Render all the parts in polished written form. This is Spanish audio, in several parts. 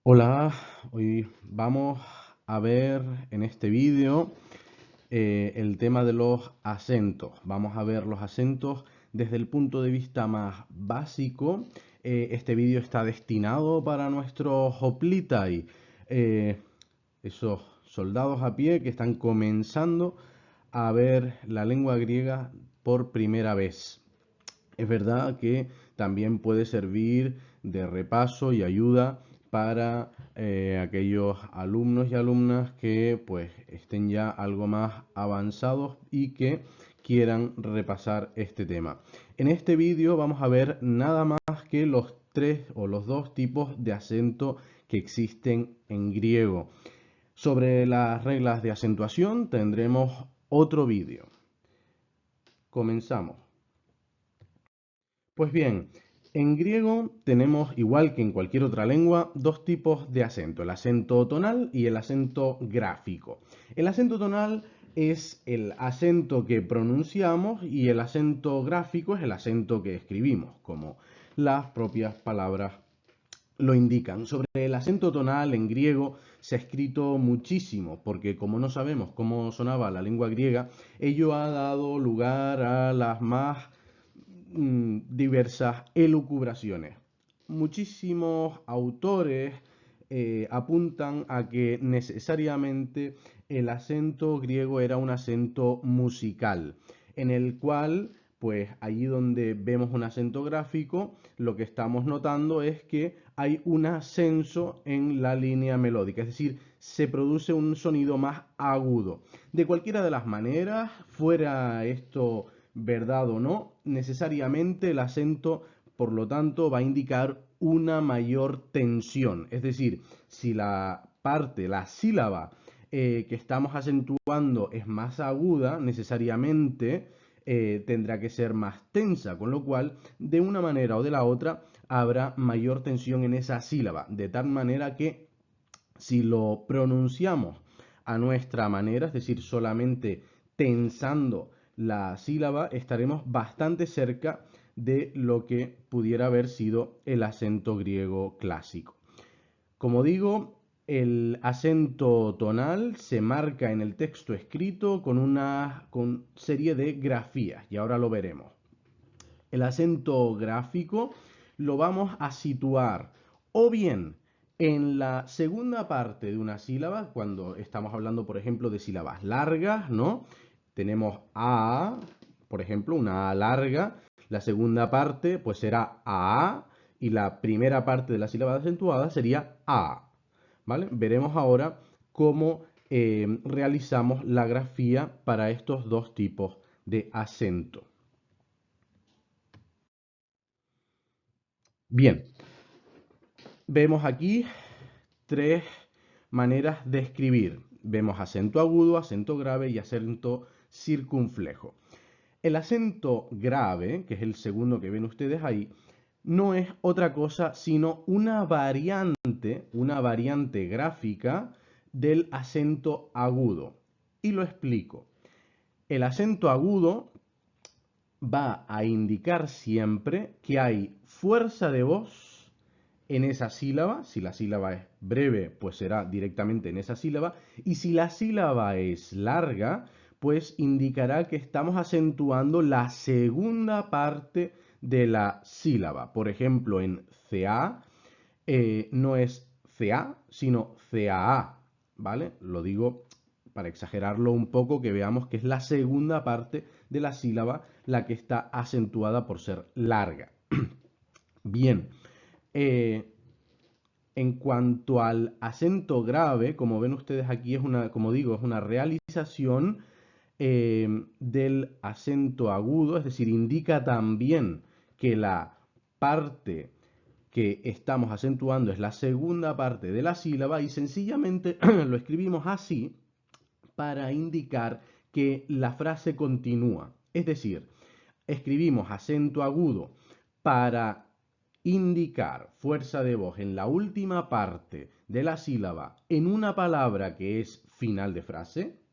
Hola, hoy vamos a ver en este vídeo el tema de los acentos. Vamos a ver los acentos desde el punto de vista más básico. Este vídeo está destinado para nuestros hoplitai, esos soldados a pie que están comenzando a ver la lengua griega por primera vez. Es verdad que también puede servir de repaso y ayuda para aquellos alumnos y alumnas que pues estén ya algo más avanzados y que quieran repasar este tema. En este vídeo vamos a ver nada más que los tres o los dos tipos de acento que existen en griego. Sobre las reglas de acentuación tendremos otro vídeo. Comenzamos. Pues bien, en griego tenemos, igual que en cualquier otra lengua, dos tipos de acento, el acento tonal y el acento gráfico. El acento tonal es el acento que pronunciamos y el acento gráfico es el acento que escribimos, como las propias palabras lo indican. Sobre el acento tonal en griego se ha escrito muchísimo, porque como no sabemos cómo sonaba la lengua griega, ello ha dado lugar a las más diversas elucubraciones. Muchísimos autores apuntan a que necesariamente el acento griego era un acento musical, en el cual, pues allí donde vemos un acento gráfico, lo que estamos notando es que hay un ascenso en la línea melódica, es decir, se produce un sonido más agudo. De cualquiera de las maneras, fuera esto verdad o no, necesariamente el acento, por lo tanto, va a indicar una mayor tensión. Es decir, si la parte, la sílaba que estamos acentuando es más aguda, necesariamente tendrá que ser más tensa, con lo cual, de una manera o de la otra, habrá mayor tensión en esa sílaba, de tal manera que si lo pronunciamos a nuestra manera, es decir, solamente tensando la sílaba, estaremos bastante cerca de lo que pudiera haber sido el acento griego clásico. Como digo, el acento tonal se marca en el texto escrito con una serie de grafías, y ahora lo veremos. El acento gráfico lo vamos a situar o bien en la segunda parte de una sílaba, cuando estamos hablando, por ejemplo, de sílabas largas, ¿no? Tenemos A, por ejemplo, una A larga. La segunda parte, pues será A, y la primera parte de la sílaba acentuada sería A, ¿vale? Veremos ahora cómo realizamos la grafía para estos dos tipos de acento. Bien, vemos aquí tres maneras de escribir. Vemos acento agudo, acento grave y acento circunflejo. El acento grave, que es el segundo que ven ustedes ahí, no es otra cosa sino una variante gráfica del acento agudo. Y lo explico. El acento agudo va a indicar siempre que hay fuerza de voz en esa sílaba. Si la sílaba es breve, pues será directamente en esa sílaba. Y si la sílaba es larga, pues indicará que estamos acentuando la segunda parte de la sílaba. Por ejemplo, en CA no es CA, sino CAA, ¿vale? Lo digo para exagerarlo un poco, que veamos que es la segunda parte de la sílaba la que está acentuada por ser larga. Bien, eh, en cuanto al acento grave, como ven ustedes aquí, es una, como digo, es una realización del acento agudo, es decir, indica también que la parte que estamos acentuando es la segunda parte de la sílaba y sencillamente lo escribimos así para indicar que la frase continúa. Es decir, escribimos acento agudo para indicar fuerza de voz en la última parte de la sílaba en una palabra que es final de frase,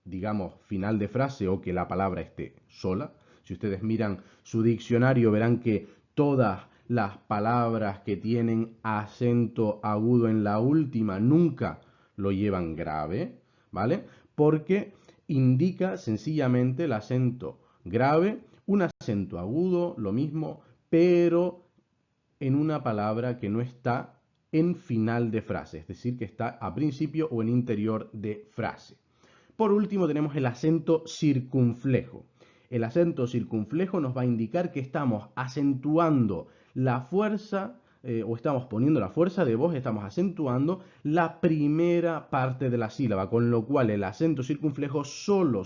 digamos final de frase o que la palabra esté sola. Si ustedes miran su diccionario verán que todas las palabras que tienen acento agudo en la última nunca lo llevan grave, ¿vale? Porque indica sencillamente el acento grave, un acento agudo, lo mismo, pero en una palabra que no está en final de frase, es decir, que está a principio o en interior de frase. Por último tenemos el acento circunflejo. El acento circunflejo nos va a indicar que estamos acentuando la fuerza o estamos poniendo la fuerza de voz, estamos acentuando la primera parte de la sílaba, con lo cual el acento circunflejo solo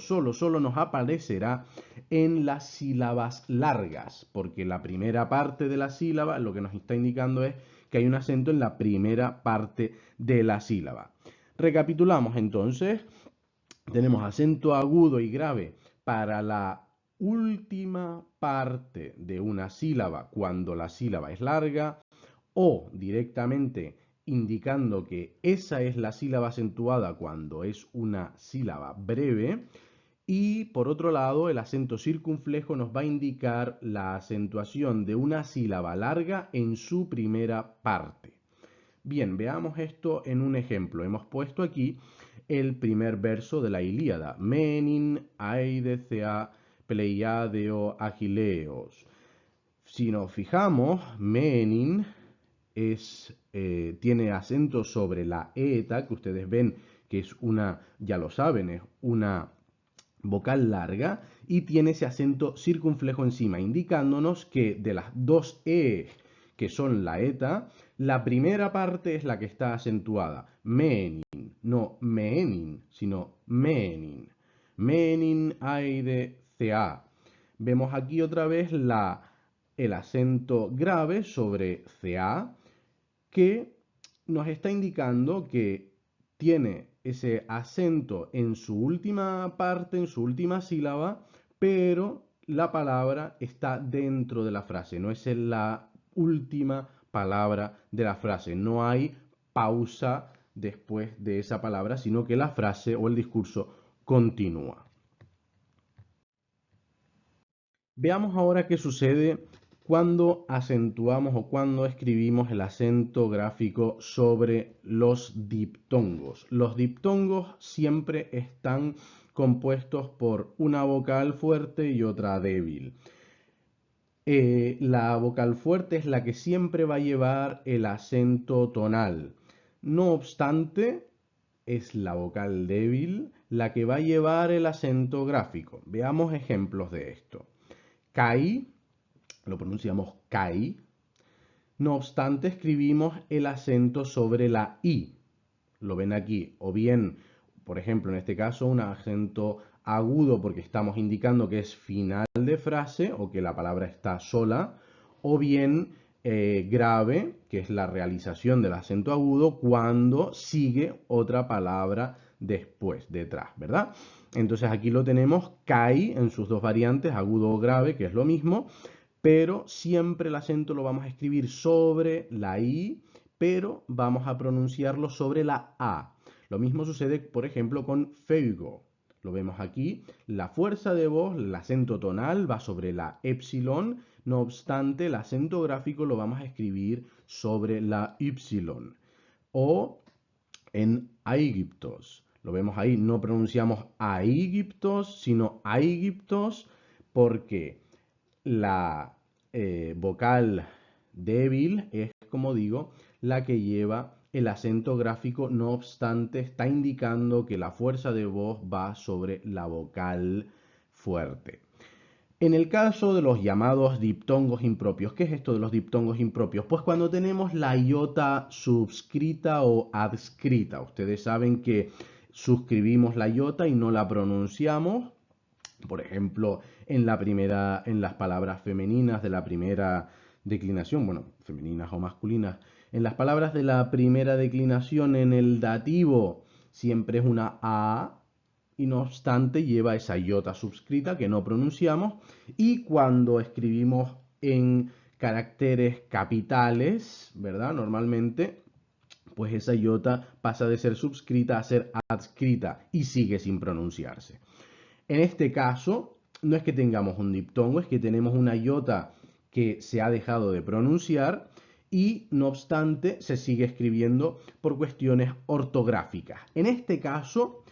nos aparecerá en las sílabas largas, porque la primera parte de la sílaba lo que nos está indicando es que hay un acento en la primera parte de la sílaba. Recapitulamos entonces. Tenemos acento agudo y grave para la última parte de una sílaba cuando la sílaba es larga o directamente indicando que esa es la sílaba acentuada cuando es una sílaba breve. Y por otro lado, el acento circunflejo nos va a indicar la acentuación de una sílaba larga en su primera parte. Bien, veamos esto en un ejemplo. Hemos puesto aquí el primer verso de la Ilíada. Menin, Aide, Cea, Pleiadeo, Agileos. Si nos fijamos, Menin tiene acento sobre la eta, que ustedes ven que es una, ya lo saben, es una vocal larga, y tiene ese acento circunflejo encima, indicándonos que de las dos E que son la eta, la primera parte es la que está acentuada. Menin, no meenin, sino menin. Menin, aide, ca. Vemos aquí otra vez el acento grave sobre ca, que nos está indicando que tiene ese acento en su última parte, en su última sílaba, pero la palabra está dentro de la frase, no es en la última palabra de la frase. No hay pausa después de esa palabra, sino que la frase o el discurso continúa. Veamos ahora qué sucede cuando acentuamos o cuando escribimos el acento gráfico sobre los diptongos. Los diptongos siempre están compuestos por una vocal fuerte y otra débil. La vocal fuerte es la que siempre va a llevar el acento tonal. No obstante, es la vocal débil la que va a llevar el acento gráfico. Veamos ejemplos de esto. Kai, lo pronunciamos Kai. No obstante, escribimos el acento sobre la I. Lo ven aquí. O bien, por ejemplo, en este caso, un acento agudo porque estamos indicando que es final de frase o que la palabra está sola. O bien grave, que es la realización del acento agudo cuando sigue otra palabra después, detrás, ¿verdad? Entonces aquí lo tenemos, Kai en sus dos variantes, agudo o grave, que es lo mismo, pero siempre el acento lo vamos a escribir sobre la I, pero vamos a pronunciarlo sobre la A. Lo mismo sucede, por ejemplo, con feugo. Lo vemos aquí, la fuerza de voz, el acento tonal va sobre la epsilon, no obstante, el acento gráfico lo vamos a escribir sobre la Y. O en aegyptos. Lo vemos ahí, no pronunciamos aegyptos, sino aegyptos, porque la vocal débil es, como digo, la que lleva el acento gráfico, no obstante, está indicando que la fuerza de voz va sobre la vocal fuerte. En el caso de los llamados diptongos impropios, ¿qué es esto de los diptongos impropios? Pues cuando tenemos la iota subscrita o adscrita. Ustedes saben que suscribimos la iota y no la pronunciamos. Por ejemplo, en las palabras femeninas de la primera declinación, bueno, femeninas o masculinas, en las palabras de la primera declinación en el dativo siempre es una A, y no obstante lleva esa iota subscrita que no pronunciamos, y cuando escribimos en caracteres capitales, ¿verdad? Normalmente, pues esa iota pasa de ser subscrita a ser adscrita y sigue sin pronunciarse. En este caso, no es que tengamos un diptongo, es que tenemos una iota que se ha dejado de pronunciar y no obstante se sigue escribiendo por cuestiones ortográficas. En este caso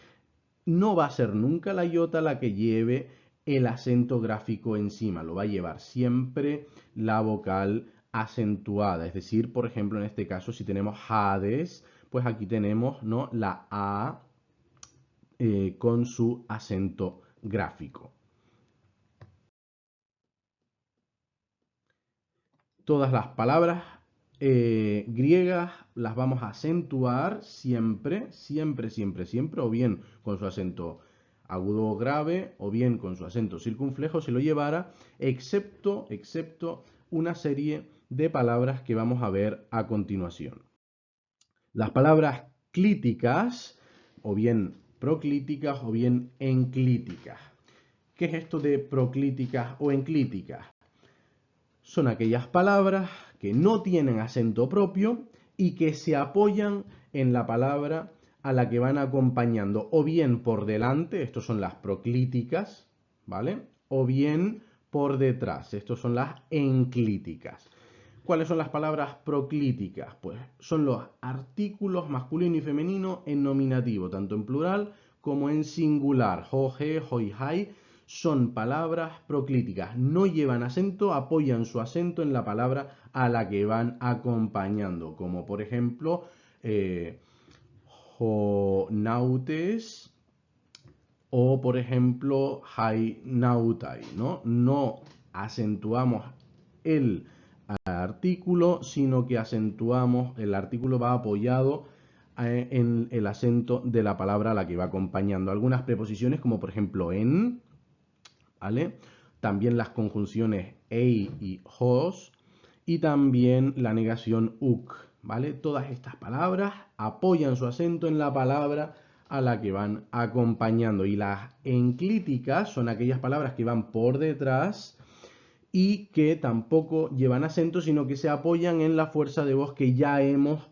no va a ser nunca la iota la que lleve el acento gráfico encima, lo va a llevar siempre la vocal acentuada. Es decir, por ejemplo, en este caso, si tenemos Hades, pues aquí tenemos, ¿no?, la A con su acento gráfico. Todas las palabras griegas las vamos a acentuar siempre, siempre, siempre, siempre, o bien con su acento agudo o grave, o bien con su acento circunflejo, si lo llevara, excepto una serie de palabras que vamos a ver a continuación. Las palabras clíticas, o bien proclíticas, o bien enclíticas. ¿Qué es esto de proclíticas o enclíticas? Son aquellas palabras que no tienen acento propio y que se apoyan en la palabra a la que van acompañando, o bien por delante, estos son las proclíticas, ¿vale? O bien por detrás, estos son las enclíticas. ¿Cuáles son las palabras proclíticas? Pues son los artículos masculino y femenino en nominativo, tanto en plural como en singular. Ho, he, hoi, hai son palabras proclíticas. No llevan acento, apoyan su acento en la palabra a la que van acompañando, como por ejemplo nautes o por ejemplo hai nautai, ¿no? No acentuamos el artículo, sino que acentuamos, el artículo va apoyado en el acento de la palabra a la que va acompañando. Algunas preposiciones como por ejemplo en, ¿vale? También las conjunciones ei y hos y también la negación uk, ¿vale? Todas estas palabras apoyan su acento en la palabra a la que van acompañando, y las enclíticas son aquellas palabras que van por detrás y que tampoco llevan acento, sino que se apoyan en la fuerza de voz que ya hemos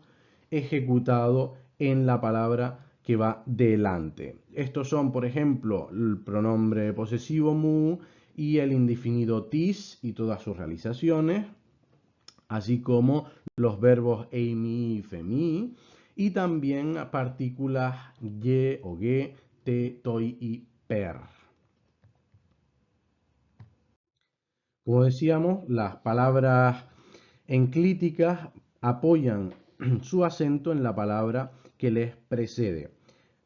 ejecutado en la palabra que va delante. Estos son, por ejemplo, el pronombre posesivo mu y el indefinido tis y todas sus realizaciones, así como los verbos eimi y femi, y también partículas ye o ge, te, toi y per. Como decíamos, las palabras enclíticas apoyan su acento en la palabra que les precede.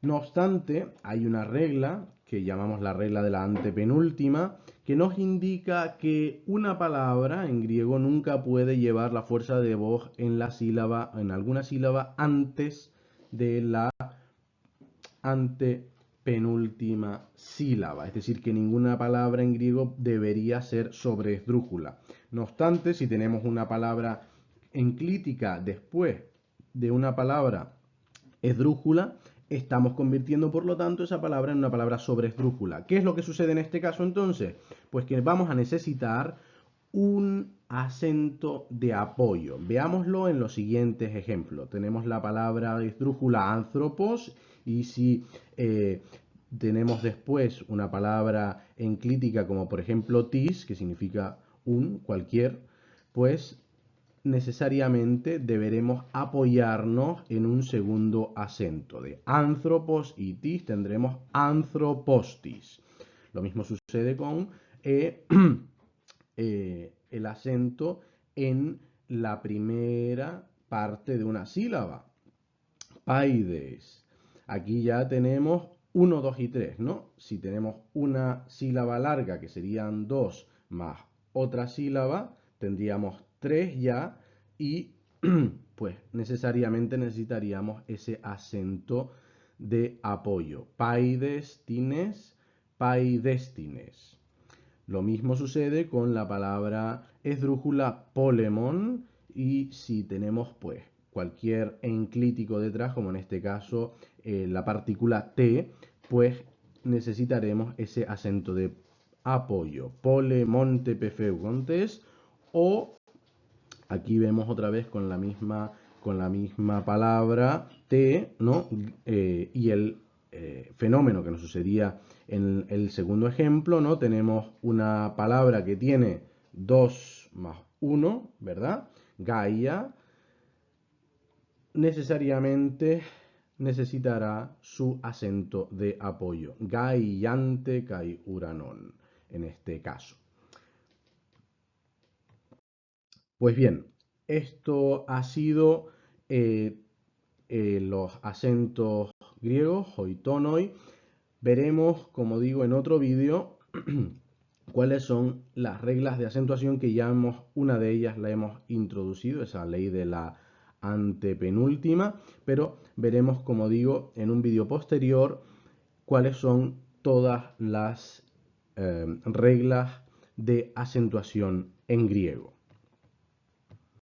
No obstante, hay una regla que llamamos la regla de la antepenúltima, que nos indica que una palabra en griego nunca puede llevar la fuerza de voz en la sílaba, en alguna sílaba antes de la antepenúltima sílaba. Es decir, que ninguna palabra en griego debería ser sobresdrújula. No obstante, si tenemos una palabra enclítica después de una palabra esdrújula, estamos convirtiendo, por lo tanto, esa palabra en una palabra sobresdrújula. ¿Qué es lo que sucede en este caso entonces? Pues que vamos a necesitar un acento de apoyo. Veámoslo en los siguientes ejemplos. Tenemos la palabra esdrújula anthropos, y si tenemos después una palabra enclítica como por ejemplo tis, que significa un, cualquier, pues necesariamente deberemos apoyarnos en un segundo acento. De anthropos y tis tendremos anthropostis. Lo mismo sucede con el acento en la primera parte de una sílaba. Paides. Aquí ya tenemos 1, 2 y 3, ¿no? Si tenemos una sílaba larga, que serían 2, más otra sílaba, tendríamos 3 ya, y pues necesariamente necesitaríamos ese acento de apoyo. Paidestines, paidestines. Lo mismo sucede con la palabra esdrújula polemon, y si tenemos pues cualquier enclítico detrás, como en este caso la partícula T, pues necesitaremos ese acento de apoyo. Polemonte pefeugontes, o aquí vemos otra vez con la misma palabra T, ¿no? Y el fenómeno que nos sucedía en el segundo ejemplo, ¿no? Tenemos una palabra que tiene dos más 1, ¿verdad? Gaia necesariamente necesitará su acento de apoyo. Gaiante, kai uranon, en este caso. Pues bien, esto ha sido los acentos griegos, hoitonoi. Veremos, como digo, en otro vídeo cuáles son las reglas de acentuación que ya una de ellas la hemos introducido, esa ley de la antepenúltima, pero veremos, como digo, en un vídeo posterior cuáles son todas las reglas de acentuación en griego.